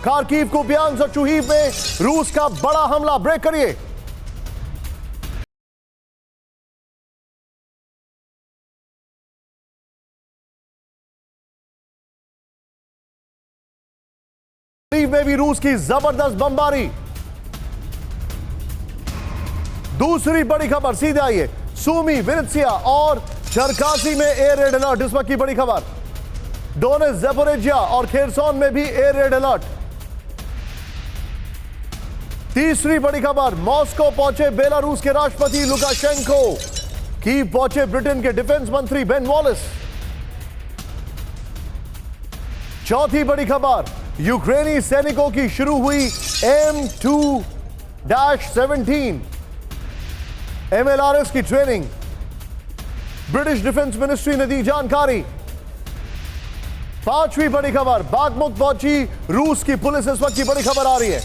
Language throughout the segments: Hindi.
खार्किव, कुपियांस्क और चुहीव में रूस का बड़ा हमला। ब्रेक करिए। में भी रूस की जबरदस्त बमबारी। दूसरी बड़ी खबर सीधे आइए। सूमी, विनित्सिया और चरकासी में एयर रेड अलर्ट। इस वक्त की बड़ी खबर। डोनेट्स्क, ज़ैपोरिज्हिया और खेरसोन में भी एयर रेड अलर्ट। तीसरी बड़ी खबर, मॉस्को पहुंचे बेलारूस के राष्ट्रपति लुकाशेंको। कीव पहुंचे ब्रिटेन के डिफेंस मंत्री बेन वॉलिस। चौथी बड़ी खबर, यूक्रेनी सैनिकों की शुरू हुई M2-17 MLRS की ट्रेनिंग। ब्रिटिश डिफेंस मिनिस्ट्री ने दी जानकारी। पांचवी बड़ी खबर, बागमुख पहुंची रूस की पुलिस। इस वक्त की बड़ी खबर आ रही है।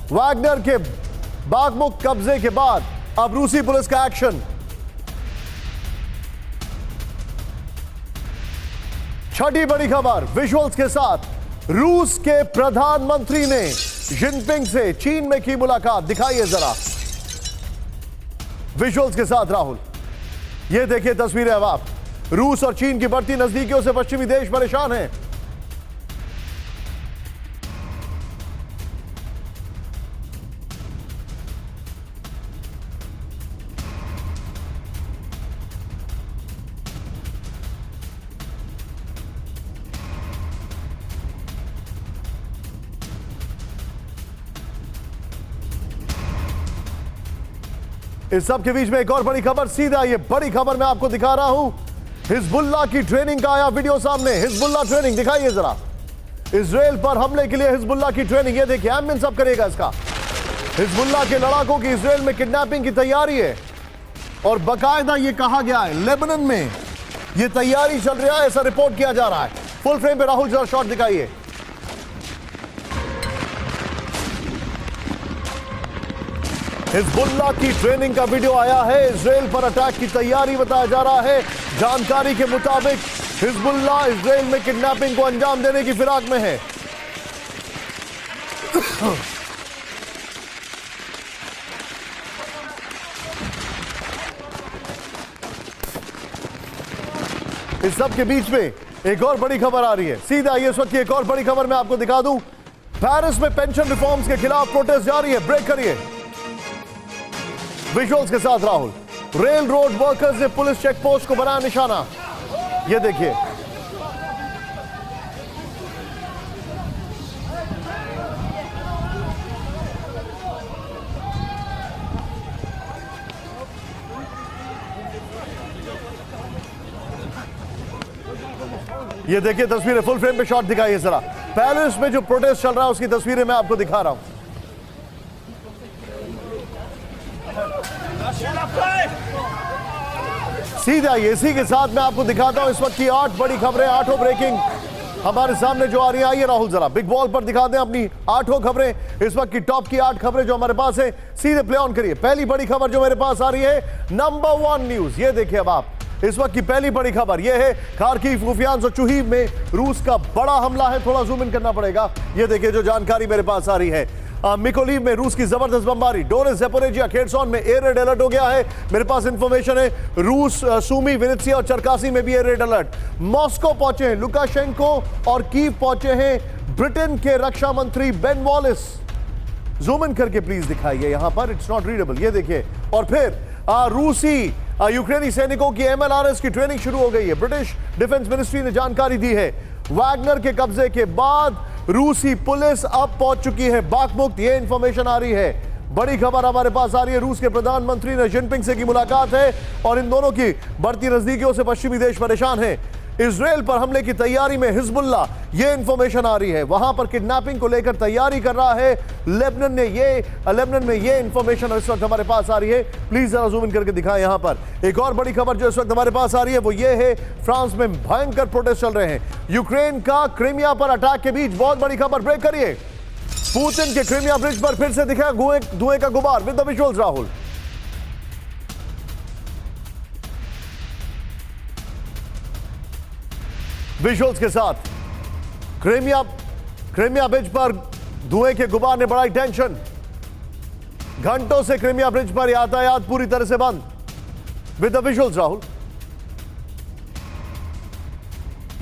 वैगनर के बागमुख कब्जे के बाद अब रूसी पुलिस का एक्शन। छठी बड़ी खबर, विजुअल्स के साथ रूस के प्रधानमंत्री ने जिनपिंग से चीन में की मुलाकात। दिखाइए जरा विजुअल्स के साथ राहुल। ये देखिए तस्वीरें अब आप। रूस और चीन की बढ़ती नजदीकियों से पश्चिमी देश परेशान हैं। इस सब के बीच में एक और बड़ी खबर सीधा। ये बड़ी खबर मैं आपको दिखा रहा हूं। हिजबुल्लाह की ट्रेनिंग का आया वीडियो सामने। हिजबुल्लाह ट्रेनिंग दिखाइए जरा। इजराइल पर हमले के लिए हिजबुल्लाह की ट्रेनिंग। ये देखिए एमएन सब करेगा इसका। हिजबुल्लाह के लड़ाकों की इजराइल में किडनैपिंग की तैयारी है और बाकायदा ये कहा गया है लेबनान में ये तैयारी चल रहा है, ऐसा रिपोर्ट किया जा रहा है। फुल फ्रेम पे राहुल जरा शॉट दिखाइए। हिजबुल्लाह की ट्रेनिंग का वीडियो आया है। इजराइल पर अटैक की तैयारी बताया जा रहा है। जानकारी के मुताबिक हिजबुल्लाह इजराइल में किडनैपिंग को अंजाम देने की फिराक में है। इस सब के बीच में एक और बड़ी खबर आ रही है। सीधा ये इस वक्त की एक और बड़ी खबर मैं आपको दिखा दूं। पेरिस में पेंशन रिफॉर्म्स के खिलाफ प्रोटेस्ट जारी है। ब्रेक करिए। विजुअल्स के साथ राहुल। रेल रोड वर्कर्स ने पुलिस चेक पोस्ट को बनाया निशाना। ये देखिए ये देखिए तस्वीरें फुल फ्रेम पे शॉट दिखाइए जरा। पेरिस में जो प्रोटेस्ट चल रहा है उसकी तस्वीरें मैं आपको दिखा रहा हूं। सीधा इसी के साथ मैं आपको दिखाता हूं इस वक्त की 8 बड़ी खबरें। 8 ब्रेकिंग हमारे सामने जो आ रही है। आइए राहुल जरा बिग बॉल पर दिखा दें अपनी 8 खबरें। इस वक्त की टॉप की 8 खबरें जो हमारे पास है सीधे प्ले ऑन करिए। पहली बड़ी खबर जो मेरे पास आ रही है नंबर 1 न्यूज। ये देखिए अब आप। इस वक्त की पहली बड़ी खबर यह है खार्किव, कुपियांस्क और चुहीव में रूस का बड़ा हमला है। थोड़ा जूम इन करना पड़ेगा। ये देखिए जो जानकारी मेरे पास आ रही है। मिकोलीव में रूस की जबरदस्त बमबारी। डोनेट्स्क, ज़ैपोरिज्हिया, खेरसोन में एयर रेड अलर्ट हो गया है। मेरे पास इंफॉर्मेशन है रूस सूमी, विनित्सिया और चरकासी में भी एयर रेड अलर्ट। मॉस्को पहुंचे हैं लुकाशेंको और कीव पहुंचे हैं ब्रिटेन के रक्षा मंत्री बेन वॉलिस। जूम इन करके प्लीज दिखाइए यहां पर। It's not readable. ये देखिए और फिर रूसी यूक्रेनी सैनिकों की MLRS की ट्रेनिंग शुरू हो गई है। ब्रिटिश डिफेंस मिनिस्ट्री ने जानकारी दी है। वैगनर के कब्जे के बाद रूसी पुलिस अब पहुंच चुकी है बागमुख। ये इंफॉर्मेशन आ रही है। बड़ी खबर हमारे पास आ रही है। रूस के प्रधानमंत्री ने जिनपिंग से की मुलाकात है और इन दोनों की बढ़ती नजदीकियों से पश्चिमी देश परेशान है। इजराइल पर हमले की तैयारी में हिजबुल्लाह, ये इंफॉर्मेशन आ रही है। वहां पर किडनैपिंग को लेकर तैयारी कर रहा है। लेबनान में ये इंफॉर्मेशन इस वक्त हमारे पास आ रही है। प्लीज जरा जूम इन करके दिखाएं यहां पर। एक और बड़ी खबर जो इस वक्त हमारे पास आ रही है वो ये है फ्रांस में भयंकर प्रोटेस्ट चल रहे हैं। यूक्रेन का क्रीमिया पर अटैक के बीच बहुत बड़ी खबर। ब्रेक करिए। पुतिन के क्रीमिया ब्रिज पर फिर से दिखा धुएं का गुबार। With the visuals Rahul. Visuals के साथ क्रिमिया ब्रिज पर धुएं के गुबार ने बढ़ाई टेंशन। घंटों से क्रिमिया ब्रिज पर यातायात पूरी तरह से बंद। With the visuals Rahul.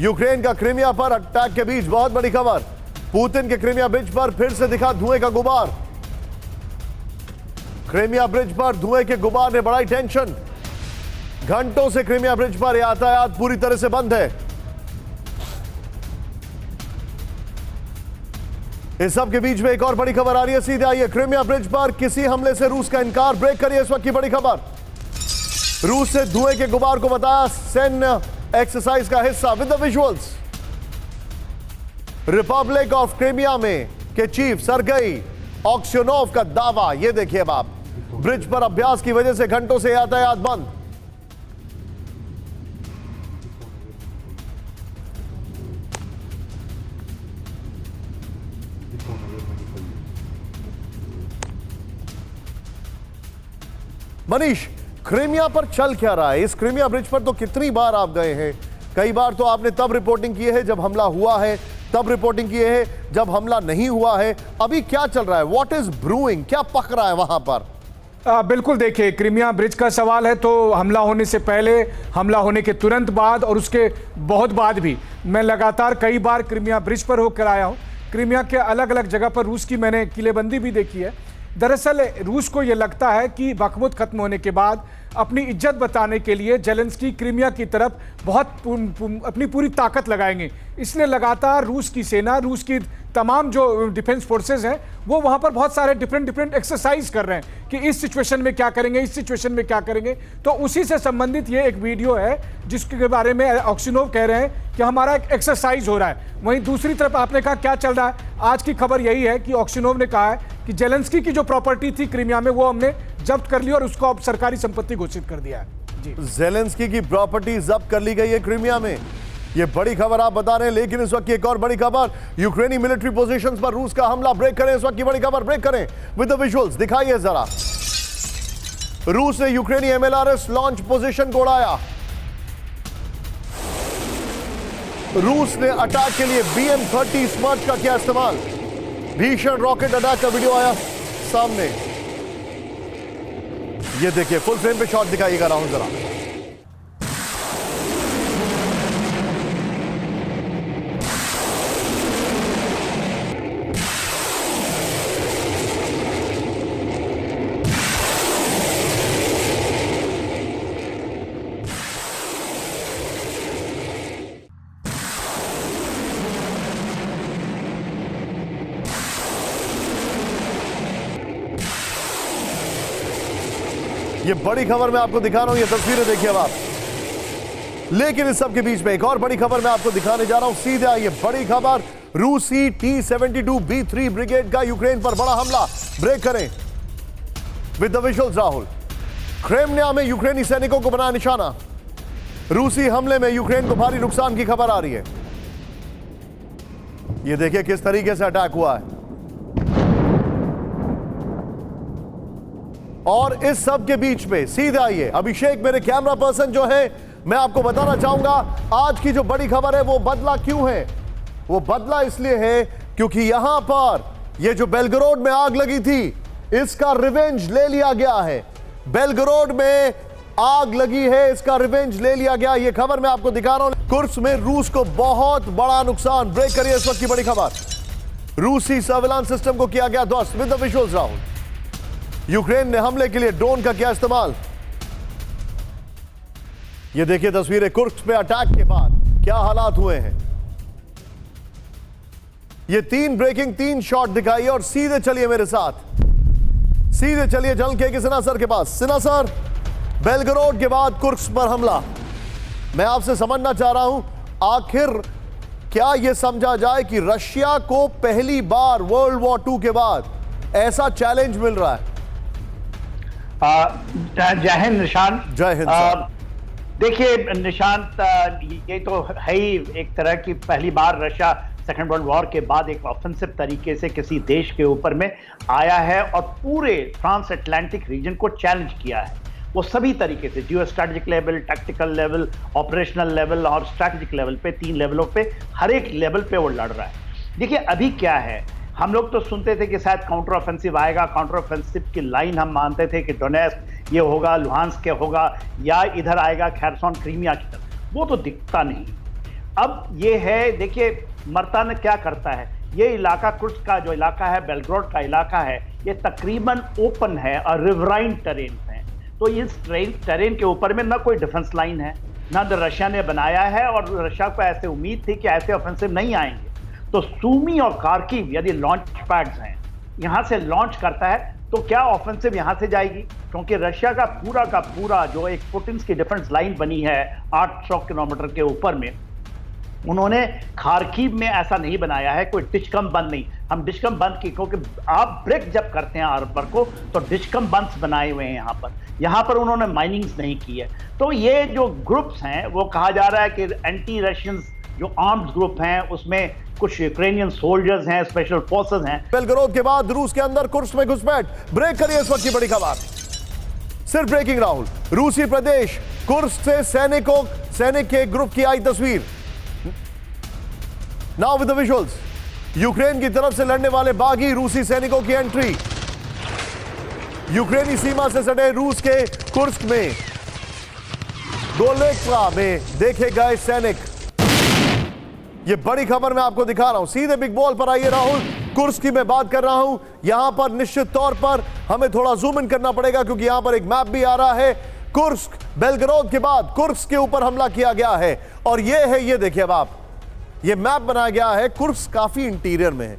Ukraine का क्रिमिया पर अटैक के बीच बहुत बड़ी खबर। पुतिन के क्रिमिया ब्रिज पर फिर से दिखा धुएं का गुबार। क्रिमिया ब्रिज पर धुएं के गुबार ने बढ़ाई टेंशन। घंटों से क्रिमिया ब्रिज पर यातायात पूरी तरह से बंद है। इस सब के बीच में एक और बड़ी खबर आ रही है, सीधे आइए। क्रिमिया ब्रिज पर किसी हमले से रूस का इनकार, ब्रेक करिए इस वक्त की बड़ी खबर। रूस से धुएं के गुबार को बताया सैन्य एक्सरसाइज का हिस्सा। With the visuals. Republic of Crimea में के चीफ सरगई ऑक्सियोनोव का दावा, यह देखिए अब आप। ब्रिज पर अभ्यास की वजह से घंटों से यातायात बंद। मनीष, क्रिमिया पर चल क्या रहा है? इस क्रिमिया ब्रिज पर तो कितनी बार आप गए हैं? कई बार तो आपने तब रिपोर्टिंग की है जब हमला हुआ है, तब रिपोर्टिंग की है जब हमला नहीं हुआ है। अभी क्या चल रहा है? What is brewing? क्या पक रहा है वहां पर? बिल्कुल, देखिए, क्रिमिया ब्रिज का सवाल है तो हमला होने से पहले, हमला होने के तुरंत बाद और उसके बहुत बाद भी मैं लगातार कई बार क्रिमिया ब्रिज पर होकर आया हूं। क्रिमिया के अलग अलग जगह पर रूस की मैंने किलेबंदी भी देखी है। दरअसल रूस को यह लगता है कि बखमुत खत्म होने के बाद अपनी इज्जत बताने के लिए जेलेंस्की क्रिमिया की तरफ बहुत अपनी पूरी ताकत लगाएंगे। इसलिए लगातार रूस की सेना, रूस की तमाम जो डिफेंस फोर्सेस हैं, वो वहाँ पर बहुत सारे डिफरेंट एक्सरसाइज कर रहे हैं कि इस सिचुएशन में क्या करेंगे, इस सिचुएशन में क्या करेंगे। तो उसी से संबंधित ये एक वीडियो है जिसके बारे में ऑक्सिनोव कह रहे हैं कि हमारा एक एक्सरसाइज हो रहा है। वहीं दूसरी तरफ आपने कहा क्या चल रहा है, आज की खबर यही है कि ऑक्सिनोव ने कहा है कि जेलेंस्की की जो प्रॉपर्टी थी क्रिमिया में वो हमने जब्त कर ली और उसको अब सरकारी संपत्ति घोषित कर दिया है। जी, जेलेंस्की की प्रॉपर्टी जब्त कर ली गई है क्रिमिया में। ये बड़ी खबर आप बता रहे हैं, लेकिन इस वक्त की एक और बड़ी खबर, यूक्रेनी मिलिट्री पोजीशंस पर रूस का हमला। ब्रेक करें इस वक्त की बड़ी खबर, ब्रेक करें विद द विजुअल्स, दिखाइए जरा। रूस ने यूक्रेनी एमएलआरएस लॉन्च पोजीशन को उड़ाया। रूस ने अटैक के लिए BM-30 स्मर्च का किया इस्तेमाल। भीषण रॉकेट अटैक का वीडियो आया सामने। ये देखिए, फुल फ्रेम पे शॉट दिखाइएगा राहुल जरा। ये बड़ी खबर मैं आपको दिखा रहा हूं, ये तस्वीरें देखिए अब आप। लेकिन इस सब के बीच में एक और बड़ी खबर मैं आपको दिखाने जा रहा हूं, सीधे आइए। बड़ी खबर, रूसी T-72B3 ब्रिगेड का यूक्रेन पर बड़ा हमला। ब्रेक करें विद द विजुअल्स राहुल। क्रेमलिया में यूक्रेनी सैनिकों को बनाया निशाना। रूसी हमले में यूक्रेन को भारी नुकसान की खबर आ रही है। ये देखिए किस तरीके से अटैक हुआ है। और इस सब के बीच में सीधे आइए, अभिषेक मेरे कैमरा पर्सन जो है, मैं आपको बताना चाहूंगा आज की जो बड़ी खबर है वो बदला क्यों है। वो बदला इसलिए है क्योंकि यहां पर ये जो बेलगरोड में आग लगी थी, इसका रिवेंज ले लिया गया है। बेलगरोड में आग लगी है, इसका रिवेंज ले लिया गया। ये खबर मैं आपको दिखा रहा हूं। कुर्स्क में रूस को बहुत बड़ा नुकसान। ब्रेक करिए इस वक्त की बड़ी खबर। रूसी सर्विलांस सिस्टम को किया गया ध्वस्त। With the visuals Rahul. Ukraine ने हमले के लिए ड्रोन का किया इस्तेमाल। यह देखिए तस्वीरें कुर्स्क पे अटैक के बाद क्या हालात हुए हैं। ये तीन शॉट दिखाइए और सीधे चलिए मेरे साथ, सीधे चलिए जल के सिन्हा सर के पास। सिन्हा सर, बेलगरोड के बाद कुर्स्क पर हमला। मैं आपसे समझना चाह रहा हूं, आखिर क्या यह समझा जाए कि रशिया को पहली बार वर्ल्ड वॉर 2 के बाद ऐसा चैलेंज मिल रहा है? जय हिंद निशांत। जय हिंद। देखिए निशांत, ये तो है ही एक तरह की पहली बार रशिया सेकेंड वर्ल्ड वॉर के बाद एक ऑफेंसिव तरीके से किसी देश के ऊपर में आया है और पूरे ट्रांस अटलांटिक रीजन को चैलेंज किया है। वो सभी तरीके से, geo strategic level, tactical level, operational level और स्ट्रैटेजिक लेवल पे, 3 लेवलों पे, हर एक लेवल पे वो लड़ रहा है। देखिए अभी क्या है, हम लोग तो सुनते थे कि शायद काउंटर ऑफेंसिव आएगा, काउंटर ऑफेंसिव की लाइन हम मानते थे कि डोनेट्स्क ये होगा, लुहांस्क होगा, या इधर आएगा खैरसॉन क्रीमिया की तरफ, वो तो दिखता नहीं। अब ये है, देखिए मरता ने क्या करता है, ये इलाका कुर्स्क का जो इलाका है, बेलग्रोड का इलाका है, ये तकरीबन ओपन है और रिवराइन टेरेन है। तो इस टेरेन के ऊपर में ना कोई डिफेंस लाइन है, ना रशिया ने बनाया है, और रशिया को ऐसे उम्मीद थी कि ऐसे ऑफेंसिव नहीं आएंगे। तो सूमी और खार्किव यदि लॉन्च पैड्स हैं, यहां से लॉन्च करता है तो क्या ऑफेंसिव यहां से जाएगी? क्योंकि रशिया का पूरा जो एक पुतिन की डिफेंस लाइन बनी है 800 किलोमीटर के ऊपर में, उन्होंने खार्किव में ऐसा नहीं बनाया है, कोई डिशकम बंद नहीं। हम डिशकम बंद की, क्योंकि आप ब्रेक जब करते हैं आर्बर को तो डिशकम बंद बनाए हुए हैं यहाँ पर उन्होंने माइनिंग्स नहीं की है। तो ये जो ग्रुप्स हैं, वो कहा जा रहा है कि एंटी रशियन जो आर्म्ड ग्रुप हैं, उसमें कुछ यूक्रेनियन सोल्जर्स हैं, स्पेशल फोर्सेस हैं। बेलग्रोद के बाद रूस के अंदर कुर्स्क में घुसपैठ। ब्रेक करिए इस वक्त की बड़ी खबर, सिर्फ ब्रेकिंग राहुल। रूसी प्रदेश कुर्स्क से सैनिक के ग्रुप की आई तस्वीर। Now with the visuals, Ukraine की तरफ से लड़ने वाले बागी रूसी सैनिकों की एंट्री। यूक्रेनी सीमा से सटे रूस के कुर्स्क में गोलेक्वा में देखे गए सैनिक। ये बड़ी खबर मैं आपको दिखा रहा हूं, सीधे बिग बॉल पर आइए राहुल। कुर्स्क की मैं बात कर रहा हूं, यहां पर निश्चित तौर पर हमें थोड़ा जूम इन करना पड़ेगा क्योंकि यहां पर एक मैप भी आ रहा है। कुर्स्क, बेलग्रोद के बाद कुर्स्क के ऊपर हमला किया गया है और ये है, ये देखिए अब आप, ये मैप बनाया गया है। कुर्स्क काफी इंटीरियर में है,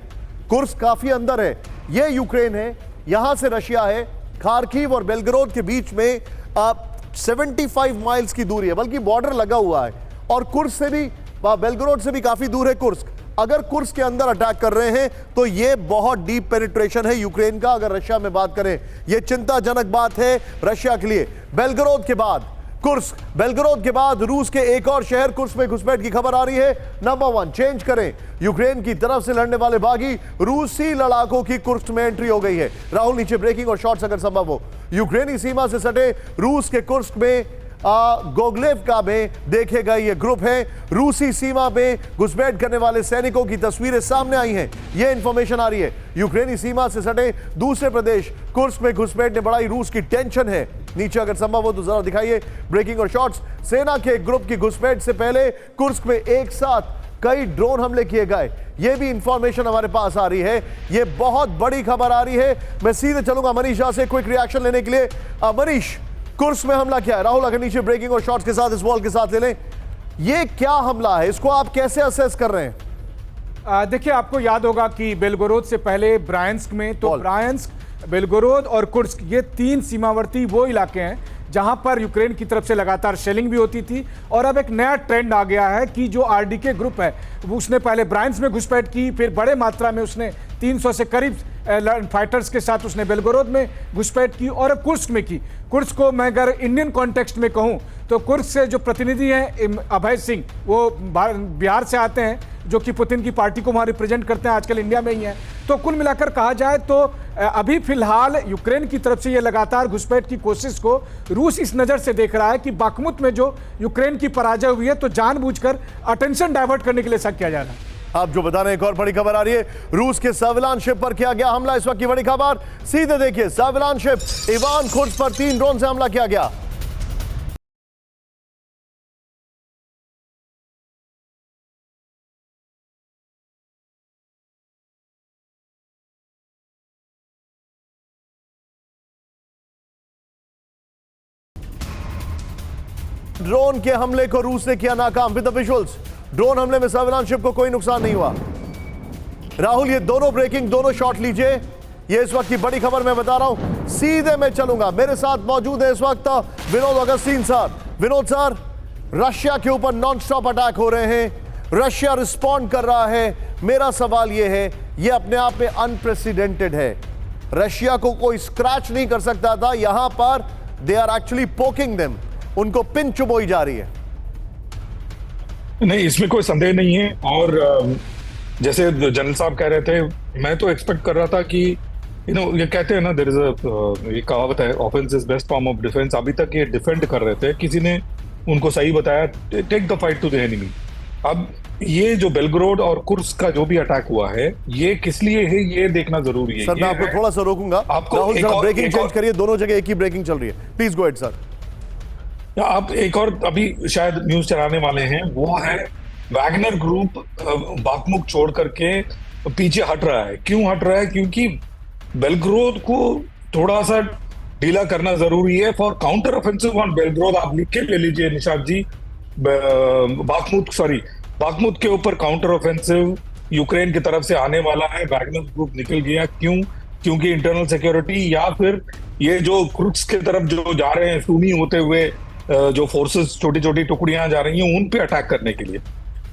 कुर्स्क काफी अंदर है। ये यूक्रेन है, यहां से रशिया है। खार्किव और बेलग्रोद के बीच में 75 माइल्स की दूरी है, बल्कि बॉर्डर लगा हुआ है। और कुर्स्क से भी, बेलग्रोद से भी काफी दूर है कुर्स्क। अगर कुर्स्क के अंदर अटैक कर रहे हैं तो यह बहुत डीप पेनिट्रेशन है यूक्रेन का। अगर रशिया में बात करें, यह चिंताजनक बात है रशिया के लिए। बेलग्रोद के बाद कुर्स्क, बेलग्रोद के बाद रूस के एक और शहर कुर्स्क में घुसपैठ की खबर आ रही है। नंबर 1 चेंज करें, यूक्रेन की तरफ से लड़ने वाले बागी रूसी लड़ाकों की कुर्स्क में एंट्री हो गई है। राहुल नीचे ब्रेकिंग और शॉट्स अगर संभव हो। यूक्रेनी सीमा से सटे रूस के कुर्स्क में गोगलेवका में देखे गए ये ग्रुप है। रूसी सीमा में घुसपैठ करने वाले सैनिकों की तस्वीरें सामने आई हैं। ये इंफॉर्मेशन आ रही है यूक्रेनी सीमा से सटे दूसरे प्रदेश कुर्स्क में घुसपैठ ने बढ़ाई रूस की टेंशन है। नीचे अगर संभव हो तो जरा दिखाइए ब्रेकिंग और शॉट्स। सेना के ग्रुप की घुसपैठ से पहले कुर्स्क में एक साथ कई ड्रोन हमले किए गए, ये भी इंफॉर्मेशन हमारे पास आ रही है। ये बहुत बड़ी खबर आ रही है। मैं सीधे चलूंगा मनीष झा से क्विक रिएक्शन लेने के लिए। मनीष, कुर्स्क में हमला किया है, राहुल अगर नीचे ब्रेकिंग और शॉट्स के साथ इस बॉल के साथ ले लें, ये क्या हमला है, इसको आप कैसे असेस कर रहे हैं? देखिए, आपको याद होगा कि बेलगोरोद से पहले ब्रायंस्क में, तो ब्रायंस्क, बेलगोरोद और कुर्स्क, ये 3 सीमावर्ती वो इलाके हैं जहां पर यूक्रेन की तरफ से लगातार शेलिंग भी होती थी। और अब एक नया ट्रेंड आ गया है कि जो आरडीके ग्रुप है उसने पहले ब्रायंस्क में घुसपैठ की, फिर बड़े मात्रा में उसने 300 से करीब फाइटर्स के साथ उसने बेलगोरोद में घुसपैठ की और अब कुर्स्क में की। कुर्स्क को मैं अगर इंडियन कॉन्टेक्स्ट में कहूं तो कुर्स्क से जो प्रतिनिधि हैं अभय सिंह, वो बिहार से आते हैं, जो कि पुतिन की पार्टी को वहाँ रिप्रेजेंट करते हैं, आजकल इंडिया में ही हैं। तो कुल मिलाकर कहा जाए तो अभी फिलहाल यूक्रेन की तरफ से ये लगातार घुसपैठ की कोशिश को रूस इस नज़र से देख रहा है कि बाखमुत में जो यूक्रेन की पराजय हुई है तो जानबूझकर अटेंशन डाइवर्ट करने के लिए ऐसा किया जा रहा है। आप जो बता रहे हैं, एक और बड़ी खबर आ रही है, रूस के सर्विलांस शिप पर किया गया हमला। इस वक्त की बड़ी खबर सीधे देखिए, सर्विलांस शिप इवान खुर्द पर 3 ड्रोन से हमला किया गया। ड्रोन के हमले को रूस ने किया नाकाम। विद द विजुअल्स, ड्रोन हमले में सर्विलांस शिप को कोई नुकसान नहीं हुआ। राहुल, ये दोनों ब्रेकिंग, दोनों शॉट लीजिए। ये इस वक्त की बड़ी खबर मैं बता रहा हूं, सीधे मैं चलूंगा। मेरे साथ मौजूद है इस वक्त Vinod Augustine sir. Vinod sir, Russia के ऊपर नॉन स्टॉप अटैक हो रहे हैं, रशिया रिस्पॉन्ड कर रहा है। मेरा सवाल यह है, यह अपने आप में अनप्रेसिडेंटेड है। रशिया को कोई स्क्रैच नहीं कर सकता था, यहां पर they are actually poking them, उनको पिन चुबोई जा रही है। नहीं, इसमें कोई संदेह नहीं है। और जैसे जनरल साहब कह रहे थे, मैं तो एक्सपेक्ट कर रहा था कि ये कहते हैं ना, देयर इज ये कहावत है, offence is best form of defence. अभी तक ये डिफेंड कर रहे थे, किसी ने उनको सही बताया, take the fight to the enemy. अब ये जो बेलग्रोड और कुर्स्क का जो भी अटैक हुआ है, ये किस लिए है ये देखना जरूरी है। सर मैं आपको थोड़ा सा रोकूंगा, आपको राहुल एक जरा और- ब्रेकिंग एक चेंज और- करिए, दोनों जगह एक ही ब्रेकिंग चल रही है, प्लीज गो अहेड सर। आप एक और अभी शायद न्यूज चलाने वाले हैं, वो है वैगनर ग्रुप बाखमुख छोड़ करके पीछे हट रहा है। क्यों हट रहा है? क्योंकि बेलग्रोद को थोड़ा सा ढीला करना जरूरी है फॉर काउंटर ऑफेंसिव ऑन बेलग्रोद। आप लिख के ले लीजिए निशाद जी, बाखमुत के ऊपर काउंटर ऑफेंसिव यूक्रेन की तरफ से आने वाला है। वैगनर ग्रुप निकल गया, क्यों? क्योंकि इंटरनल सिक्योरिटी या फिर ये जो क्रुक्स की तरफ जो जा रहे हैं सुनी होते हुए, जो फोर्सेस छोटी छोटी टुकड़ियां जा रही हैं उन पे अटैक करने के लिए,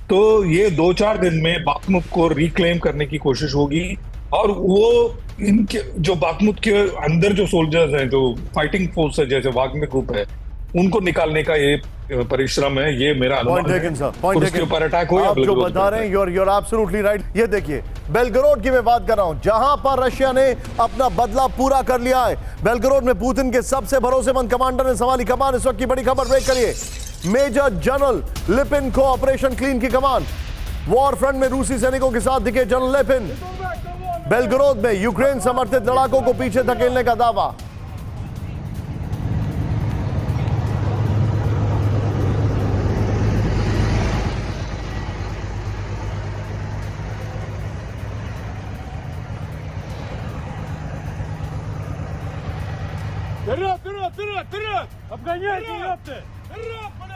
तो ये 2-4 दिन में बाखमुत को रिक्लेम करने की कोशिश होगी। और वो इनके जो बाखमुत के अंदर जो सोल्जर्स हैं, जो फाइटिंग फोर्स है जैसे वाग्नर ग्रुप है, उनको निकालने का ये परिश्रम है। ये मेरा पॉइंट अनुमान टेकन है। सर, पॉइंट उसके टेकन। ऊपर अटैक हो या आप जो बेलग्रोद बता पे रहे हैं, you're absolutely right। ये देखिए बेलग्रोड की मैं बात कर रहा हूं, जहां पर रशिया ने अपना बदला पूरा कर लिया है। बेलग्रोड में पुतिन के सबसे भरोसेमंद कमांडर ने संभाली कमान। इस वक्त की बड़ी खबर ब्रेक करिए, मेजर जनरल लिपिन को ऑपरेशन क्लीन की कमान। वॉर फ्रंट में रूसी सैनिकों के साथ दिखे जनरल लिपिन। बेलग्रोद में यूक्रेन समर्थित लड़ाकों को पीछे धकेलने का दावा।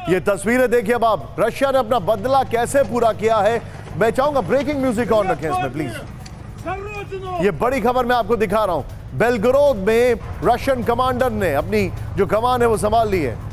ये तस्वीरें देखिए अब आप, रशिया ने अपना बदला कैसे पूरा किया है। मैं चाहूंगा ब्रेकिंग म्यूजिक ऑन रखें इसमें प्लीज। ये बड़ी खबर मैं आपको दिखा रहा हूं, बेलग्रोद में रशियन कमांडर ने अपनी जो कमान है वो संभाल ली है।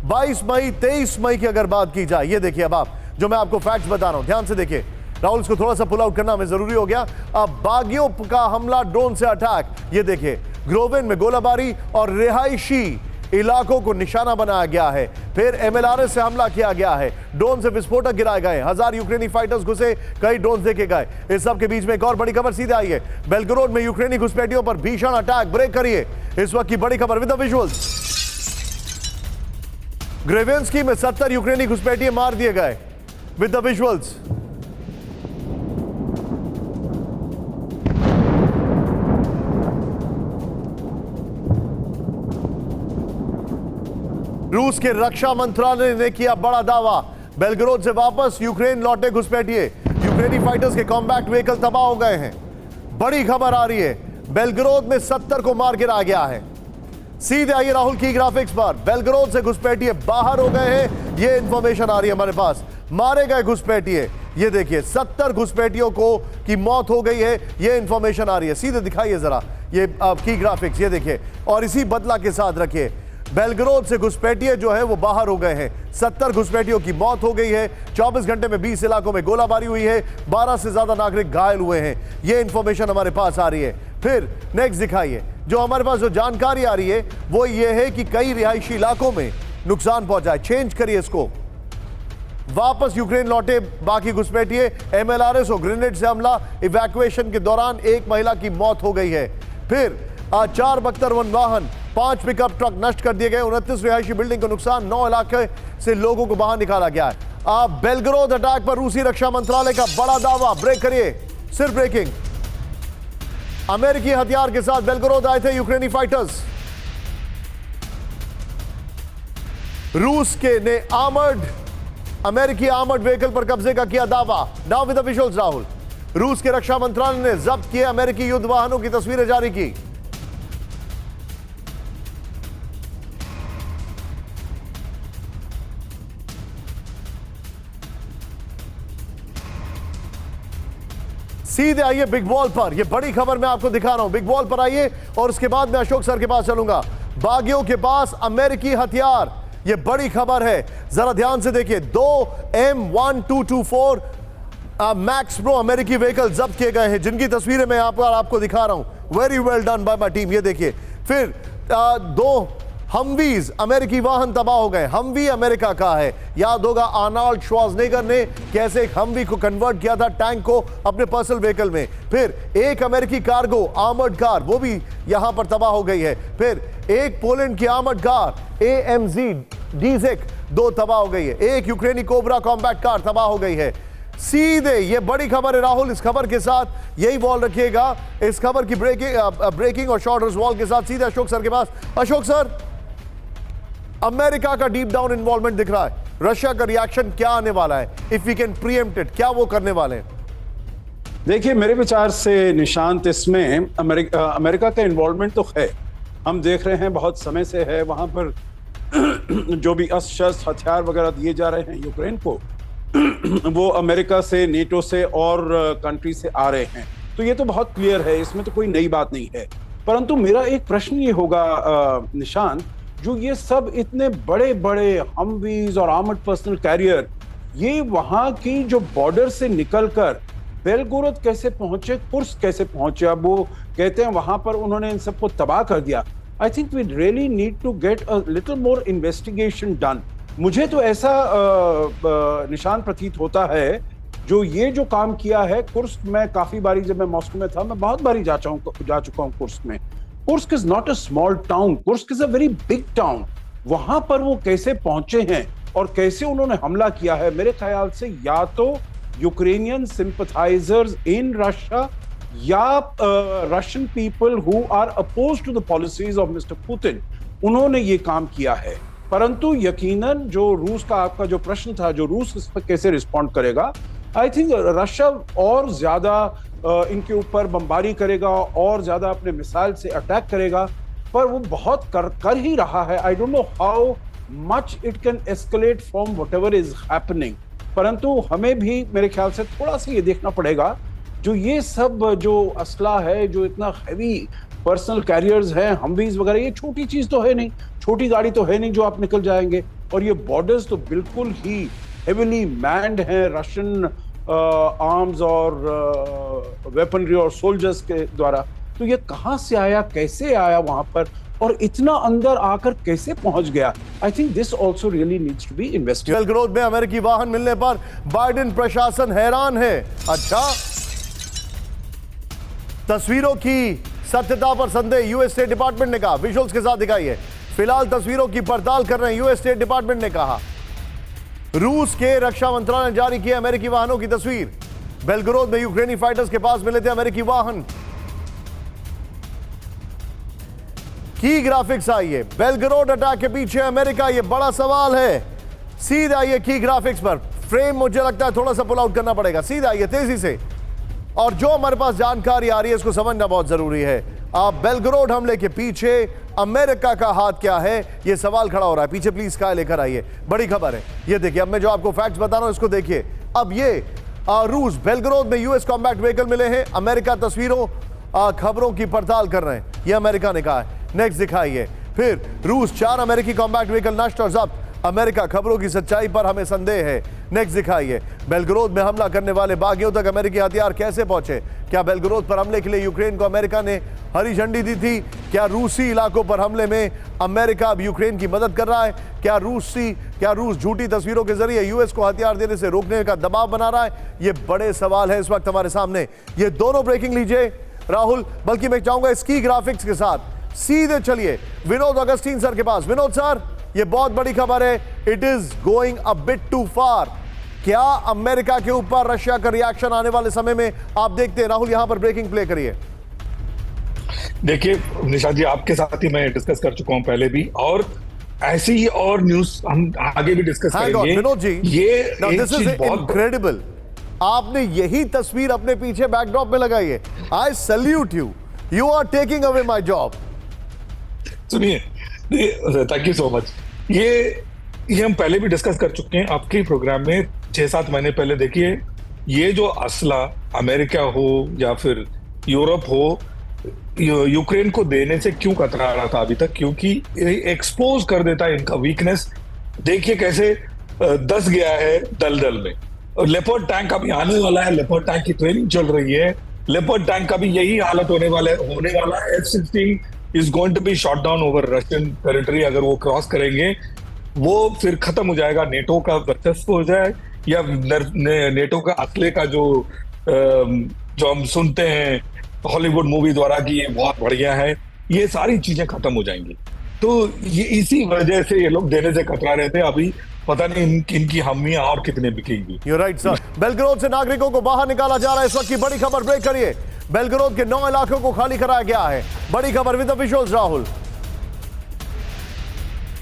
बाईस मई 23 मई की अगर बात की जाए, ये देखिए अब आप, जो मैं आपको फैक्ट्स बता रहा हूं ध्यान से देखिए। राहुल इसको थोड़ा सा पुल आउट करना हमें जरूरी हो गया। अब बागियों का हमला ड्रोन से अटैक, ये देखिए ग्रोवेन में गोलाबारी और रिहायशी इलाकों को निशाना बनाया गया है। फिर एमएलआरएस से हमला किया गया है, ड्रोन से विस्फोटक गिराए गए, 1000 यूक्रेनी फाइटर्स घुसे, कई ड्रोन देखे गए। इस सब के बीच में एक और बड़ी खबर सीधे आई है, बेलग्रोड में यूक्रेनी घुसपैठियों पर भीषण अटैक। ब्रेक करिए इस वक्त की बड़ी खबर विद द विजुअल्स। ग्रेवेंस्की में 70 यूक्रेनी घुसपैठिए मार दिए गए विद द विजुअल्स। रूस के रक्षा मंत्रालय ने किया बड़ा दावा, बेलग्रोद से वापस यूक्रेन लौटे घुसपैठिए। यूक्रेनी फाइटर्स के कॉम्बैट व्हीकल तबाह हो गए हैं। बड़ी खबर आ रही है, बेलग्रोद में 70 को मार गिराया गया है। सीधे आइए राहुल की ग्राफिक्स पर, बेलग्रोद से घुसपैठिए बाहर हो गए हैं, ये इंफॉर्मेशन आ रही है हमारे पास। मारे गए घुसपैठिए, ये देखिए 70 घुसपैठियों को की मौत हो गई है, ये इंफॉर्मेशन आ रही है। सीधे दिखाइए जरा ये की ग्राफिक्स, ये देखिए, और इसी बदला के साथ रखिए। बेलग्रोद से घुसपैठिए जो है वो बाहर हो गए हैं, 70 घुसपैठियों की मौत हो गई है। 24 घंटे में 20 इलाकों में गोलाबारी हुई है, 12 से ज्यादा नागरिक घायल हुए हैं, ये इंफॉर्मेशन हमारे पास आ रही है। फिर नेक्स्ट दिखाइए, जो हमारे पास जो जानकारी आ रही है वो ये है कि कई रिहायशी इलाकों में नुकसान पहुंचा है। चेंज करिए इसको, वापस यूक्रेन लौटे बाकी घुसपैठिए, एमएलआरएस और ग्रेनेड से हमला, इवैक्यूएशन के दौरान एक महिला की मौत हो गई है। फिर 4 बख्तर वन वाहन, 5 पिकअप ट्रक नष्ट कर दिए गए, 29 रिहायशी बिल्डिंग को नुकसान, 9 इलाके से लोगों को बाहर निकाला गया है। बेलग्रोद अटैक पर रूसी रक्षा मंत्रालय का बड़ा दावा। ब्रेक करिए, सिर्फ ब्रेकिंग। अमेरिकी हथियार के साथ बेलग्रोद आए थे यूक्रेनी फाइटर्स। रूस के ने अमेरिकी आर्मर्ड व्हीकल पर कब्जे का किया दावा। Now with the visuals Rahul. रूस के रक्षा मंत्रालय ने जब्त किए अमेरिकी युद्ध वाहनों की तस्वीरें जारी की। सीधे आइए बिग वॉल पर, यह बड़ी खबर मैं आपको दिखा रहा हूं। बिग वॉल पर आइए और उसके बाद मैं अशोक सर के पास चलूंगा। बागियों के पास अमेरिकी हथियार, यह बड़ी खबर है, जरा ध्यान से देखिए। 2 M1224 मैक्स प्रो अमेरिकी व्हीकल जब्त किए गए हैं, जिनकी तस्वीरें मैं आपको दिखा रहा हूं। Very well done by my team, ये देखिए। फिर 2 हमवीज अमेरिकी वाहन तबाह हो गए। हमवी अमेरिका का है। याद होगा आर्नल्ड श्वार्ज़नेगर ने कैसे एक हमवी को कन्वर्ट किया था टैंक को अपने पर्सनल व्हीकल में। फिर एक अमेरिकी कार्गो आर्मर्ड कार वो भी यहां पर तबाह हो गई है। फिर एक पोलैंड की आर्मर्ड कार AMG डीजेक 2 तबाह हो गई है। एक यूक्रेनी कोबरा कॉम्बैट कार तबाह हो गई है। सीधे ये बड़ी खबर है राहुल, इस खबर के साथ यही वॉल रखिएगा। इस खबर की ब्रेकिंग और शॉर्ट वॉल के साथ सीधे अशोक सर के पास। अशोक सर, अमेरिका का डीप डाउन इन्वॉल्वमेंट दिख रहा है। रशिया का रिएक्शन क्या आने वाला है? If we can preempt it, क्या वो करने वाले हैं? देखिए, मेरे विचार से निशांत इसमें अमेरिका का इन्वॉल्वमेंट तो है, हम देख रहे हैं बहुत समय से है। वहां पर जो भी अस्त्र हथियार वगैरह दिए जा रहे हैं यूक्रेन को वो अमेरिका से, नेटो से और कंट्री से आ रहे हैं। तो ये तो बहुत क्लियर है, इसमें तो कोई नई बात नहीं है। परंतु मेरा एक प्रश्न ये होगा निशांत, जो ये सब इतने बड़े बड़े हमवीज और आर्मर्ड पर्सनल कैरियर ये वहां की जो बॉर्डर से निकलकर बेलगोरोद कैसे पहुंचे, कुर्स्क कैसे पहुंचे? अब वो कहते हैं वहां पर उन्होंने इन सबको तबाह कर दिया। I think we really need to get a little more investigation done. मुझे तो ऐसा निशान प्रतीत होता है जो ये जो काम किया है कुर्स्क में, काफी बारी जब मैं मॉस्को में था, मैं बहुत बारी जा चुका हूं कुर्स्क में। Kursk is not a small town, Kursk is a very big town. वहां पर वो कैसे पहुंचे हैं और कैसे उन्होंने हमला किया है, मेरे ख्याल से या तो यूक्रेनियन सिंपथाइजर्स इन रशिया या Russian people who are oppose to the policies of mister Putin, उन्होंने ये काम किया है। परंतु यकीनन जो रूस का आपका जो प्रश्न था, जो रूस इस पर कैसे रिस्पॉन्ड करेगा, आई थिंक रशिया और ज्यादा इनके ऊपर बमबारी करेगा और ज्यादा अपने मिसाइल से अटैक करेगा, पर वो बहुत कर ही रहा है। I don't know how much it can escalate from whatever is happening. परंतु हमें भी मेरे ख्याल से थोड़ा सा ये देखना पड़ेगा, जो ये सब जो असला है, जो इतना हैवी पर्सनल कैरियर्स हैं, हमवीज वगैरह, ये छोटी चीज तो है नहीं, छोटी गाड़ी तो है नहीं जो आप निकल जाएंगे। और ये बॉर्डर्स तो बिल्कुल ही हेविली मैन्ड हैं रशियन आर्म्स और वेपनरी और सोल्जर्स के द्वारा। तो ये कहां से आया, कैसे आया वहां पर, और इतना अंदर आकर कैसे पहुंच गया? I think this also really needs to be investigated. Belgorod में अमेरिकी वाहन मिलने पर बाइडेन प्रशासन हैरान है। अच्छा, तस्वीरों की सत्यता पर संदेह, यूएस स्टेट डिपार्टमेंट ने कहा। विजुअल्स के साथ दिखाइए। फिलहाल तस्वीरों की पड़ताल कर रहे हैं, यूएस स्टेट डिपार्टमेंट ने कहा। रूस के रक्षा मंत्रालय ने जारी किया अमेरिकी वाहनों की तस्वीर। बेलग्रोद में यूक्रेनी फाइटर्स के पास मिले थे अमेरिकी वाहन की ग्राफिक्स आई है। बेलग्रोद अटैक के पीछे अमेरिका, ये बड़ा सवाल है। सीधा आइए की ग्राफिक्स पर। फ्रेम मुझे लगता है थोड़ा सा पुल आउट करना पड़ेगा। सीधा आइए तेजी से, और जो हमारे पास जानकारी आ रही है इसको समझना बहुत जरूरी है। बेलग्रोद हमले के पीछे अमेरिका का हाथ क्या है, यह सवाल खड़ा हो रहा है। पीछे प्लीज स्काई लेकर आइए, बड़ी खबर है। ये देखिए, अब मैं जो आपको फैक्ट्स बता रहा हूं इसको देखिए। अब ये रूस बेलग्रोद में यूएस कॉम्बैट व्हीकल मिले हैं। अमेरिका तस्वीरों खबरों की पड़ताल कर रहे हैं, यह अमेरिका ने कहा है। नेक्स्ट दिखाइए। फिर रूस 4 अमेरिकी कॉम्बैट व्हीकल नष्ट और जब्त। अमेरिका खबरों की सच्चाई पर हमें संदेह है। नेक्स्ट दिखाइए। बेलग्रोद में हमला करने वाले बागियों तक अमेरिकी हथियार कैसे पहुंचे? क्या बेलग्रोद पर हमले के लिए यूक्रेन को अमेरिका ने हरी झंडी दी थी? क्या रूसी इलाकों पर हमले में अमेरिका अब यूक्रेन की मदद कर रहा है? क्या रूस झूठी तस्वीरों के जरिए यूएस को हथियार देने से रोकने का दबाव बना रहा है? ये बड़े सवाल है इस वक्त हमारे सामने। ये दोनों ब्रेकिंग लीजिए राहुल, बल्कि मैं चाहूंगा इसकी ग्राफिक्स के साथ सीधे चलिए विनोद अगस्टीन सर के पास। विनोद सर, ये बहुत बड़ी खबर है। It is going a bit too far. क्या अमेरिका के ऊपर रशिया का रिएक्शन आने वाले समय में आप देखते हैं? राहुल, यहां पर ब्रेकिंग प्ले करिए। देखिए निशाद जी, आपके साथ ही मैं डिस्कस कर चुका हूं पहले भी, और ऐसी ही और न्यूज हम आगे भी डिस्कस करेंगे। विनोद जी, ये दिस इज इनक्रेडिबल। आपने यही तस्वीर अपने पीछे बैकड्रॉप में लगाई है। I salute you, you are taking away my job. सुनिए, थैंक यू सो मच। ये हम पहले भी डिस्कस कर चुके हैं आपके प्रोग्राम में 6-7 महीने पहले। देखिए, ये जो असला अमेरिका हो या फिर यूरोप हो, यूक्रेन को देने से क्यों कतरा रहा था अभी तक? क्योंकि एक्सपोज कर देता है इनका वीकनेस। देखिए कैसे दस गया है दलदल में। लेपर्ड टैंक अभी आने वाला है, लेपर्ड टैंक की ट्रेनिंग चल रही है। लेपर्ड टैंक का भी यही हालत होने वाला है। F-16 is going to be shot down over Russian territory. अगर वो क्रॉस करेंगे वो फिर खत्म हो जाएगा, नेटो का वर्चस्व हो जाए, या नेटो का असले का जो हम सुनते हैं हॉलीवुड मूवी द्वारा कि ये बहुत बढ़िया है, ये सारी चीजें खत्म हो जाएंगी। तो ये इसी वजह से ये लोग देने से कतरा रहे थे। अभी पता नहीं इनकी हमियां और कितने बिकेंगी। You're right, sir. बेलग्रोद से नागरिकों को बाहर निकाला जा रहा है। इस वक्त की बड़ी खबर, ब्रेक करिए। बेलग्रोद के 9 इलाकों को खाली कराया गया है। बड़ी खबर विद द विजुअल्स, राहुल।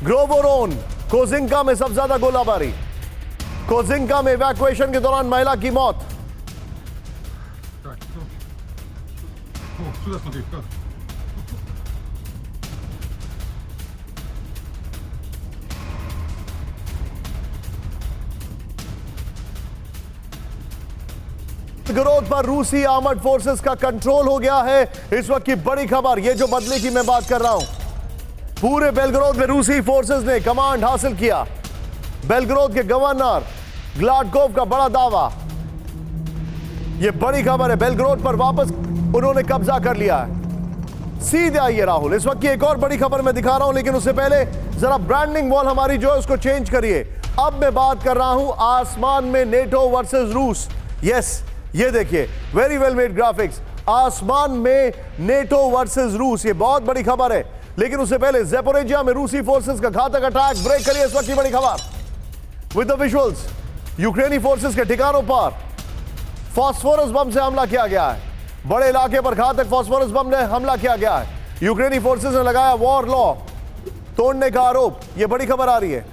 ग्रोवोरोन, कोजिंका में सबसे ज्यादा गोलाबारी। कोजिंका में इवैक्यूएशन के दौरान महिला की मौत। बेलग्रोद पर रूसी आर्मर्ड फोर्सेस का कंट्रोल हो गया है। इस वक्त की बड़ी खबर, ये जो बदले की मैं बात कर रहा हूं, पूरे बेलग्रोद में रूसी फोर्सेस ने कमांड हासिल किया। बेलग्रोद के गवर्नर ग्लाडकोव का बड़ा दावा, ये बड़ी खबर है। बेलग्रोद पर वापस उन्होंने कब्जा कर लिया है। सीधे आइए राहुल, इस वक्त की एक और बड़ी खबर मैं दिखा रहा हूं, लेकिन उससे पहले जरा ब्रांडिंग वॉल हमारी जो है उसको चेंज करिए। अब मैं बात कर रहा हूं आसमान में नेटो वर्सेस रूस। यस, ये देखिए, वेरी वेल मेड ग्राफिक्स। आसमान में नेटो वर्सेस रूस, ये बहुत बड़ी खबर है। लेकिन उससे पहले ज़ैपोरिजिया में रूसी फोर्सेस का घातक अटैक। ब्रेक करिए इस वक्त की बड़ी खबर विद द विजुअल्स। यूक्रेनी फोर्सेस के ठिकानों पर फास्फोरस बम से हमला किया गया है। बड़े इलाके पर घातक फास्फोरस बम ने हमला किया गया है। यूक्रेनी फोर्सेस ने लगाया वॉर लॉ तोड़ने का आरोप। यह बड़ी खबर आ रही है,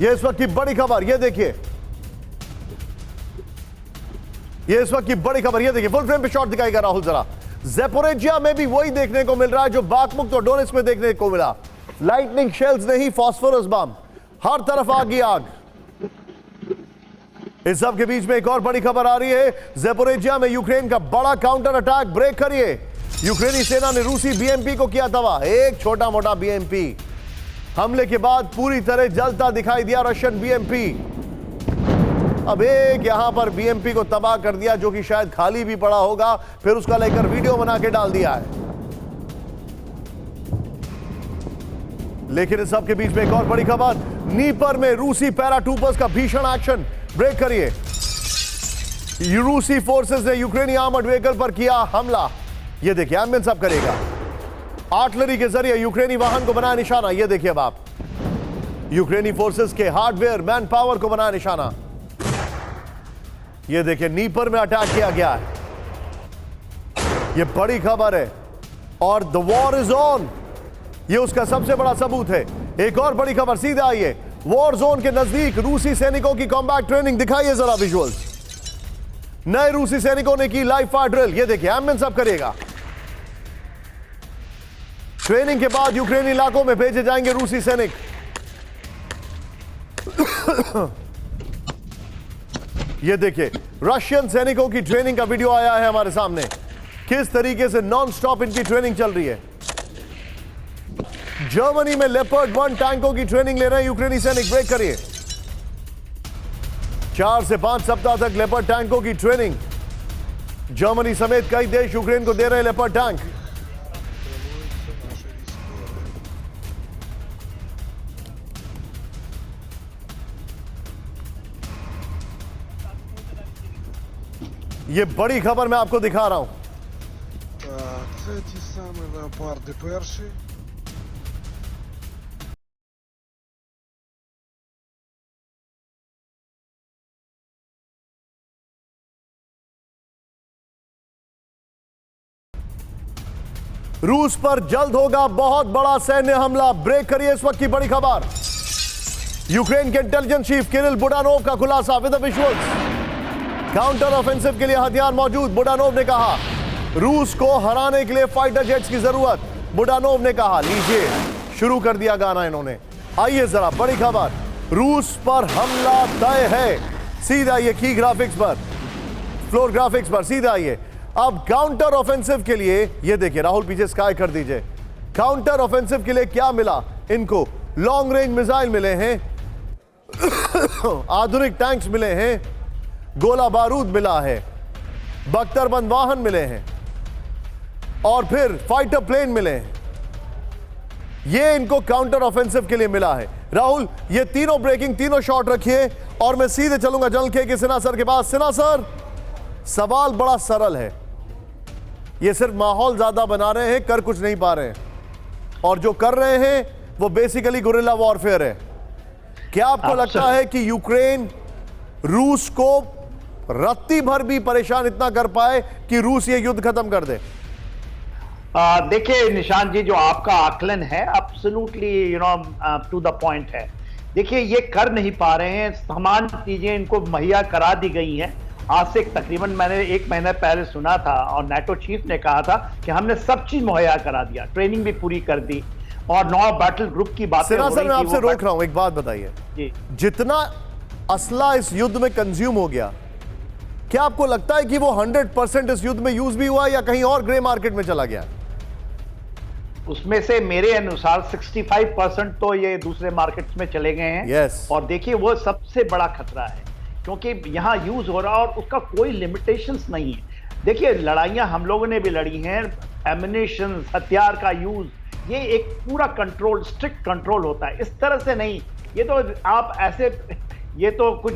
यह इस वक्त की बड़ी खबर। यह देखिए, ये इस वक्त की बड़ी खबर। ये देखिए, फुल फ्रेम पे शॉट दिखाएगा राहुल जरा। ज़ैपोरिजिया में भी वही देखने को मिल रहा है जो बाखमुक्त और डोनेट्स्क में देखने को मिला। लाइटनिंग शेल्स नहीं, फास्फोरस बम, हर तरफ आग ही आग। इस सब के बीच में एक और बड़ी खबर आ रही है। ज़ैपोरिजिया में यूक्रेन का बड़ा काउंटर अटैक। ब्रेक करिए। यूक्रेनी सेना ने रूसी बीएमपी को किया तबाह। एक छोटा मोटा बीएमपी हमले के बाद पूरी तरह जलता दिखाई दिया रशियन बीएमपी। अब एक यहां पर बीएमपी को तबाह कर दिया, जो कि शायद खाली भी पड़ा होगा, फिर उसका लेकर वीडियो बना के डाल दिया है। लेकिन इस सब के बीच में एक और बड़ी खबर, नीपर में रूसी पैराट्रूपर्स का भीषण एक्शन। ब्रेक करिए। रूसी फोर्सेस ने यूक्रेनी आर्मर्ड व्हीकल पर किया हमला। यह देखिए, एम्बुलेंस अब करेगा। आर्टिलरी के जरिए यूक्रेनी वाहन को बनाया निशाना। यह देखिए अब आप, यूक्रेनी फोर्सेस के हार्डवेयर, मैन पावर को बनाया निशाना। यह देखिए, नीपर में अटैक किया गया है। यह बड़ी खबर है और द वॉर इज ऑन, यह उसका सबसे बड़ा सबूत है। एक और बड़ी खबर, सीधे आइए। वॉर जोन के नजदीक रूसी सैनिकों की कॉम्बैट ट्रेनिंग। दिखाइए जरा विजुअल्स। नए रूसी सैनिकों ने की लाइव फायर ड्रिल। यह देखिए, एम्बुलेंस अब करेगा। ट्रेनिंग के बाद यूक्रेनी इलाकों में भेजे जाएंगे रूसी सैनिक। यह देखिए, रशियन सैनिकों की ट्रेनिंग का वीडियो आया है हमारे सामने। किस तरीके से नॉन स्टॉप इनकी ट्रेनिंग चल रही है। जर्मनी में लेपर्ड 1 टैंकों की ट्रेनिंग ले रहे हैं यूक्रेनी सैनिक। ब्रेक करिए। 4 से 5 सप्ताह तक लेपर्ड टैंकों की ट्रेनिंग। जर्मनी समेत कई देश यूक्रेन को दे रहे हैं लेपर्ड टैंक। ये बड़ी खबर मैं आपको दिखा रहा हूं। Це ті самі леопарди перші. रूस पर जल्द होगा बहुत बड़ा सैन्य हमला। ब्रेक करिए इस वक्त की बड़ी खबर। यूक्रेन के इंटेलिजेंस चीफ किरिल बुडानोव का खुलासा with the visuals. Counter offensive के लिए हथियार मौजूद। बुडानोव ने कहा रूस को हराने के लिए फाइटर जेट्स की जरूरत। बुडानोव ने कहा, लीजिए, शुरू कर दिया गाना इन्होंने। आइए जरा बड़ी खबर, रूस पर हमला तय है। सीधा आइए की ग्राफिक्स पर, फ्लोर ग्राफिक्स पर सीधा आइए। अब काउंटर ऑफेंसिव के लिए ये देखिए, राहुल पीछे स्काई कर दीजिए। काउंटर ऑफेंसिव के लिए क्या मिला इनको? लॉन्ग रेंज मिसाइल मिले हैं, आधुनिक टैंक्स मिले हैं, गोला बारूद मिला है, बख्तरबंद वाहन मिले हैं और फिर फाइटर प्लेन मिले हैं। ये इनको काउंटर ऑफेंसिव के लिए मिला है। राहुल, ये तीनों ब्रेकिंग, तीनों शॉट रखिए और मैं सीधे चलूंगा जनरल के सिन्हा सर के पास। सिन्हा सर, सवाल बड़ा सरल है, ये सिर्फ माहौल ज्यादा बना रहे हैं, कर कुछ नहीं पा रहे हैं, और जो कर रहे हैं वो बेसिकली गुरिल्ला वॉरफेयर है। क्या आपको लगता है कि यूक्रेन रूस को रत्ती भर भी परेशान इतना कर पाए कि रूस ये युद्ध खत्म कर दे? देखिए निशांत जी, जो आपका आकलन है एब्सोल्युटली टू द पॉइंट है। देखिए ये कर नहीं पा रहे हैं, समान चीजें इनको मुहैया करा दी गई हैं। आज से तकरीबन मैंने 1 महीना पहले सुना था और नाटो चीफ ने कहा था कि हमने सब चीज मुहैया करा दिया, ट्रेनिंग भी पूरी कर दी और 9 बैटल ग्रुप की बात। सिन्हा सर, मैं आपसे रोक रहा हूं, एक बात बताइए जी। जितना असला इस युद्ध में कंज्यूम हो गया, क्या आपको लगता है कि वो 100% इस युद्ध में यूज भी हुआ या कहीं और ग्रे मार्केट में चला गया? उसमें से मेरे अनुसार 65% तो ये दूसरे मार्केट्स में चले गए हैं। Yes. और देखिए वो सबसे बड़ा खतरा है, क्योंकि यहां यूज हो रहा और उसका कोई लिमिटेशंस नहीं है। देखिए लड़ाइयां हम लोगों ने भी लड़ी हैं, एमिनेशन, हथियार का यूज, ये एक पूरा कंट्रोल, स्ट्रिक्ट कंट्रोल होता है। इस तरह से नहीं, ये तो आप ऐसे, ये तो कुछ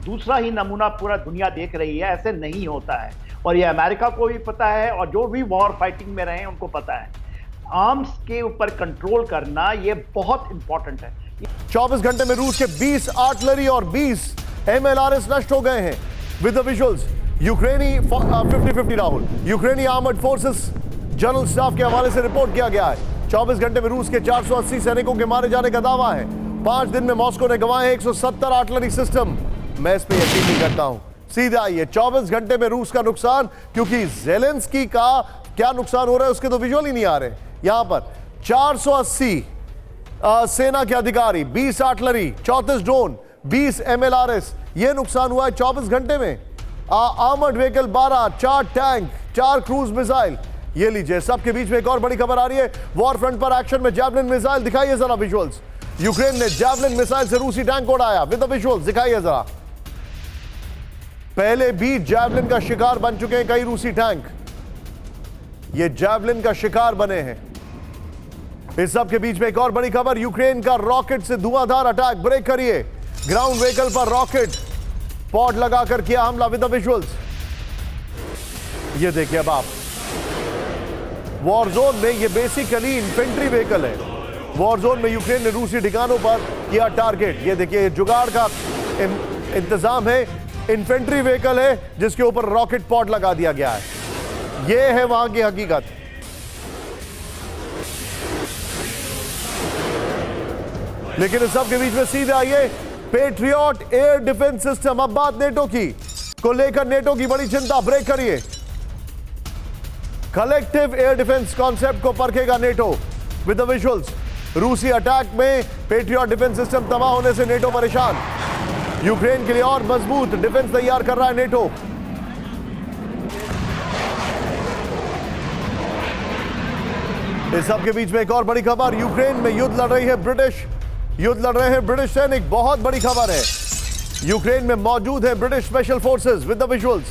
दूसरा ही नमूना पूरा दुनिया देख रही है, ऐसे नहीं होता है। और ये अमेरिका को भी पता है और जो भी वॉर फाइटिंग में रहे हैं उनको पता है। आर्म्स के ऊपर कंट्रोल करना ये बहुत इंपॉर्टेंट है। 24 घंटे में रूस के 20 आर्टिलरी और 20 MLRS नष्ट हो गए हैं। विद द विजुअल्स, यूक्रेनी 50-50 राहुल, यूक्रेनी आर्मर्ड फोर्सेस जनरल स्टाफ के हवाले से रिपोर्ट किया गया है 24 घंटे में रूस के 480 सैनिकों के मारे जाने का दावा है। 5 दिन में मॉस्को ने गंवाए 170 आर्टिलरी सिस्टम। मैं इस पर यकीन नहीं करता हूं। सीधे आइए, 24 घंटे में रूस का नुकसान, क्योंकि ज़ेलेंस्की का क्या नुकसान हो रहा है उसके तो विजुअल ही नहीं आ रहे। यहां पर 480 सेना के अधिकारी, 20 आर्टिलरी, 34 ड्रोन, 20 MLRS, यह नुकसान हुआ है 24 घंटे में। Armoured vehicle 12, 4 tank, 4 cruise missile. ये लीजिए, सबके बीच में एक और बड़ी खबर आ रही है। वॉर फ्रंट पर एक्शन में जैवलिन मिसाइल, दिखाइए जरा विजुअल्स। यूक्रेन ने जैवलिन मिसाइल से रूसी टैंक को उड़ाया। विद द विजुअल्स दिखाइए जरा। पहले भी जैवलिन का शिकार बन चुके हैं कई रूसी टैंक, ये जैवलिन का शिकार बने हैं। इस सब के बीच में एक और बड़ी खबर, यूक्रेन का रॉकेट से धुआंधार अटैक। ब्रेक करिए, ग्राउंड व्हीकल पर रॉकेट पॉड लगाकर किया हमला। विद द विजुअल्स ये देखिए। अब आप वॉर जोन में, ये बेसिकली इन्फेंट्री व्हीकल है। वॉर जोन में यूक्रेन ने रूसी ठिकानों पर किया टारगेट। ये देखिए, जुगाड़ का इंतजाम है, इन्फेंट्री व्हीकल है जिसके ऊपर रॉकेट पॉड लगा दिया गया है। यह है वहां की हकीकत। लेकिन इस सब के बीच में सीधे आइए, पेट्रियट एयर डिफेंस सिस्टम। अब बात नेटो की को लेकर, नेटो की बड़ी चिंता। ब्रेक करिए, कलेक्टिव एयर डिफेंस कॉन्सेप्ट को परखेगा नेटो। विद द विजुअल्स, रूसी अटैक में पेट्रियट डिफेंस सिस्टम तबाह होने से नेटो परेशान। यूक्रेन के लिए और मजबूत डिफेंस तैयार कर रहा है नेटो। इस सब के बीच में एक और बड़ी खबर, यूक्रेन में युद्ध लड़ रही है ब्रिटिश, युद्ध लड़ रहे हैं ब्रिटिश सैनिक। बहुत बड़ी खबर है, यूक्रेन में मौजूद है British special forces. With the visuals,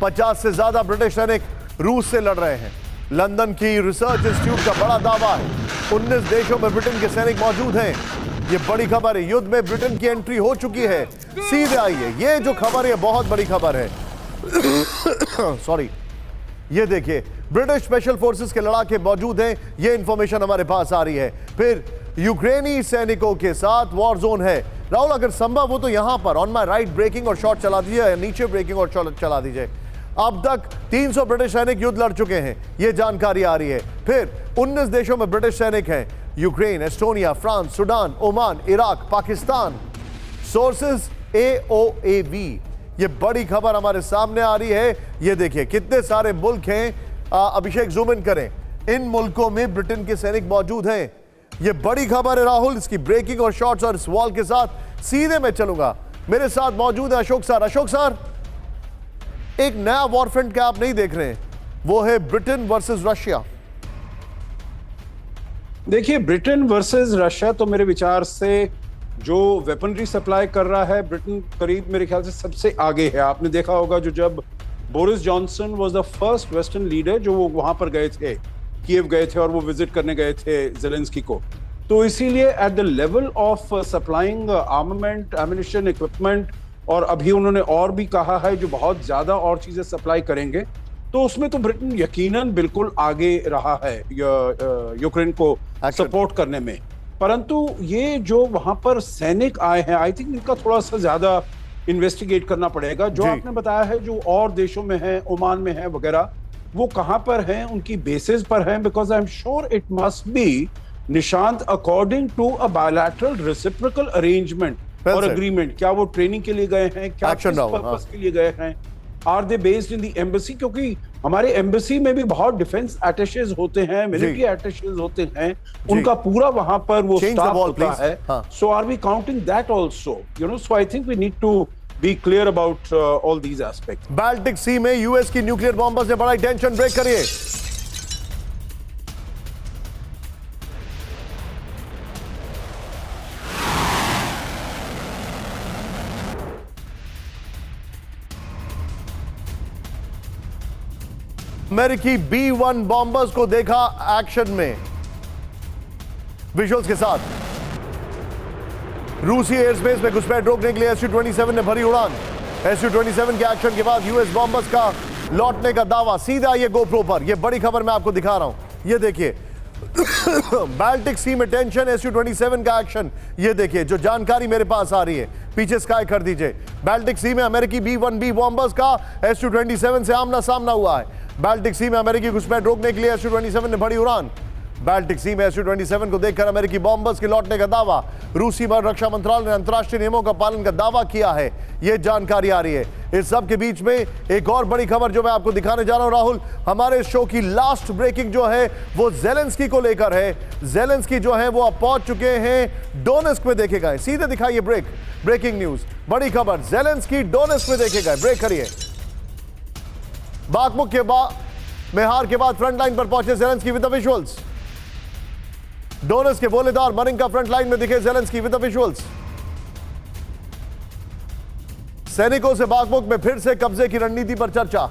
50 से ज्यादा ब्रिटिश सैनिक रूस से लड़ रहे हैं। लंदन की रिसर्च इंस्टीट्यूट का बड़ा दावा है 19 देशों में ब्रिटेन के सैनिक मौजूद हैं। ये बड़ी खबर है, युद्ध में ब्रिटेन की एंट्री हो चुकी है। सीधे आइए, ये जो खबर है बहुत बड़ी खबर है। सॉरी, ये देखिए, ब्रिटिश स्पेशल फोर्सेस के लड़ाके मौजूद हैं। ये इंफॉर्मेशन हमारे पास आ रही है। फिर यूक्रेनी सैनिकों के साथ वॉर जोन है। राहुल, अगर संभव हो तो यहां पर ऑन माय राइट ब्रेकिंग और शॉट चला दीजिए, नीचे ब्रेकिंग और शॉट चला दीजिए। अब तक 300 ब्रिटिश सैनिक युद्ध लड़ चुके हैं, ये जानकारी आ रही है। फिर 19 देशों में ब्रिटिश सैनिक हैं, Ukraine, Estonia, France, Sudan, Oman, Iraq, Pakistan. Sources AOAV। ये बड़ी खबर हमारे सामने आ रही है। ये देखिए कितने सारे मुल्क हैं। अभिषेक जूम इन करें, इन मुल्कों में ब्रिटेन के सैनिक मौजूद हैं। ये बड़ी खबर है राहुल। इसकी ब्रेकिंग और शॉट्स और इस वॉल के साथ सीधे मैं चलूंगा। मेरे साथ मौजूद है अशोक सर। अशोक सर, एक नया वॉरफ्रंट क्या आप नहीं देख रहे हैं, वो है ब्रिटेन वर्सेस रशिया। देखिए, ब्रिटेन वर्सेस रशिया तो मेरे विचार से जो वेपनरी सप्लाई कर रहा है ब्रिटेन, करीब मेरे ख्याल से सबसे आगे है। आपने देखा होगा जो जब Boris Johnson was the first western leader जो वो वहां पर गए थे, कीव गए थे और वो विजिट करने गए थे जेलेंस्की को। तो इसीलिए at the level of supplying armament, ammunition, equipment, और अभी उन्होंने और भी कहा है जो बहुत ज्यादा और चीजें सप्लाई करेंगे, तो उसमें तो ब्रिटेन यकीनन बिल्कुल आगे रहा है यूक्रेन को सपोर्ट करने में। परंतु ये जो वहां पर सैनिक आए हैं, आई थिंक इनका थोड़ा सा ज्यादा इन्वेस्टिगेट करना पड़ेगा। जो आपने बताया है जो और देशों में है, ओमान में है वगैरह, वो कहां पर हैं, उनकी बेसिस पर हैं, because I am sure it must be Nishant according to a bilateral reciprocal arrangement और एग्रीमेंट। क्या वो ट्रेनिंग के लिए गए हैं, क्या किस पर्पस के लिए गए हैं, are they based in the embassy? क्योंकि हमारे एम्बेसी में भी बहुत डिफेंस अटैचेज होते हैं, मिलिट्री अटैचेज होते हैं, उनका पूरा वहां पर वो स्टाफ होता है। So are we counting that also, you know? So I think we need to be clear about all these aspects. Baltic Sea में यूएस की न्यूक्लियर बॉम्बर्स ने बड़ा टेंशन ब्रेक करिए। अमेरिकी B-1 बॉम्बर्स को देखा एक्शन में, विजुअल्स के साथ। रूसी एयरस्पेस में घुसपैठ रोकने के लिए Su-27 ने भरी उड़ान। Su-27 के एक्शन के बाद यूएस बॉम्बर्स का लौटने का दावा। सीधा ये गोप्रो पर, ये बड़ी खबर मैं आपको दिखा रहा हूं, ये देखिए। बाल्टिक सी में टेंशन, Su-27 का एक्शन, ये देखिए जो जानकारी मेरे पास आ रही है, पीछे स्काई कर दीजिए। बाल्टिक सी में अमेरिकी B-1B बॉम्बर्स का Su-27 से आमना सामना हुआ है। बाल्टिक सी में अमेरिकी घुसपैठ रोकने के लिए Su-27 ने भरी उड़ान। बाल्टिक सी में Su-27 को देखकर अमेरिकी बॉम्बर्स के लौटने का दावा। रूसी रक्षा मंत्रालय ने अंतर्राष्ट्रीय नियमों का पालन का दावा किया है, यह जानकारी आ रही है। इस सब के बीच में एक और बड़ी खबर जो मैं आपको दिखाने जा रहा हूं राहुल, हमारे शो की लास्ट ब्रेकिंग जो है वो जेलेंस्की को लेकर है। जेलेंस्की जो है वो अब पहुंच चुके हैं डोनेस्क में, देखे गए। सीधे दिखाइए ब्रेकिंग न्यूज, बड़ी खबर, जेलेंस्की डोनेस्क में देखे गए। ब्रेक करिए। बाखमुख के में हार के बाद फ्रंट लाइन पर पहुंचे Zelensky with the visuals. Donetsk के बोलेदार मरिंका फ्रंट लाइन में दिखे जेलेंस्की विद द विजुअल्स। सैनिकों से बाखमुख में फिर से कब्जे की रणनीति पर चर्चा।